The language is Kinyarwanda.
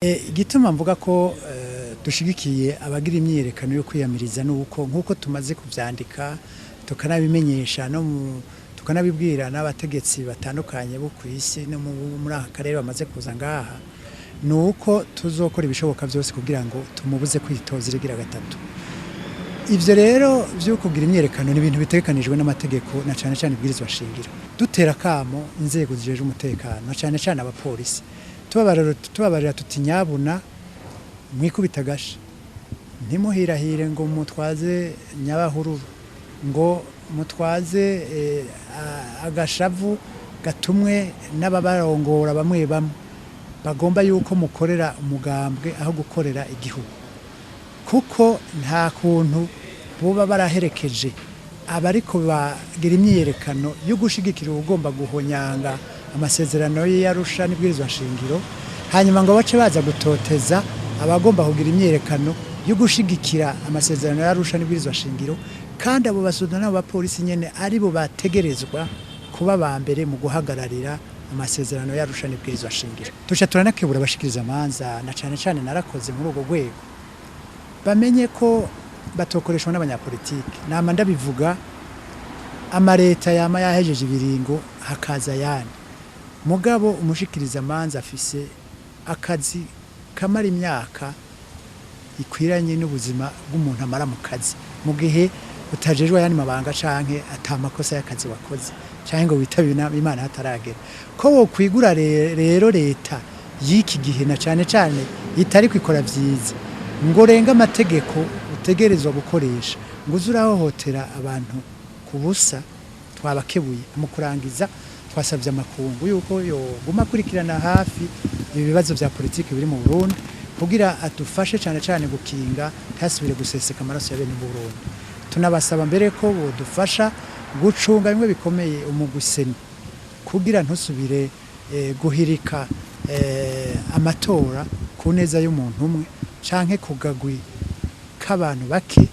Igituma mvuga ko dushigikiye abagira imyiyerekano yo kwiyamiriza nuko nkuko tumaze kuvyandika tukanabimenyesha no tukanabibwira n'abategetsi batandukanye bo kwisi no muri aka karere bamaze kuza ngaha nuko tuzokora ibishoboka byose kugira ngo tumubuze kwitoza irigira gatatu. Ivyo rero byo kugira imyiyerekano ni ibintu bitegekanijwe n'amategeko na cyane cyane ibwirizwa shingiro. Dutera kamo inzego zijeje umutekano na cyane cyane abapolisi. Tubabarira tutinyabuna mwikubitagasha ntimuhirahire ngo mutwaze nyabahururu ngo mutwaze agashavu gatumwe n'ababarongora bamwe bagomba yuko mukorera umugambwe aho gukorera igihugu, kuko nta kuntu buba baraherekeje abariko bagira imyiyerekano yo gushigikira ugomba guhonyanga amasezerano y'Arusha n'ibwirizwa shingiro hanyuma ngo bace baza gutoteza abagomba kugira imyiyerekano yo gushigikira amasezerano y'Arusha n'ibwirizwa shingiro, kandi abo basoda n'abo bapolisi nyene ari bo bategerezwa kuba bambere mu guhagararira amasezerano y'Arusha n'ibwirizwa shingiro. Tusha turanakebura bashikiriza amanza na cyane cyane narakoze muri ugo gwego bamenye ko batokoreshwa n'abanyapolitiki. Nama ndabivuga amareta yama yahejeje ibiringo hakaza yani mugabo umushikiriza amanza afise akazi kamara imyaka ikwiranye n'ubuzima bw'umuntu amara mu kazi mu gihe utajejwe yani mabanga canke atamakosa y'akazi wakoze canke ngo witabe Imana hataragera ko wo kwigura rero leta y'iki gihe na cyane cyane itari kwikora vyiza ngo renga amategeko utegerezwa gukoresha ngo uzurahohotera abantu kubusa. Twabakebuye mu kurangiza twasavye amakungu yuko yo guma kurikirana hafi ibibazo vya politiki biri mu Burundi kugira atufashe cyane cyane gukinga ntasubire guseseka amaraso ya bene mu Burundi. Tunabasaba mbere ko bodufasha gucunga bimwe bikomeye umuguseni kugira ntusubire guhirika amatora ku neza y'umuntu umwe canke kugagwi k'abantu bake.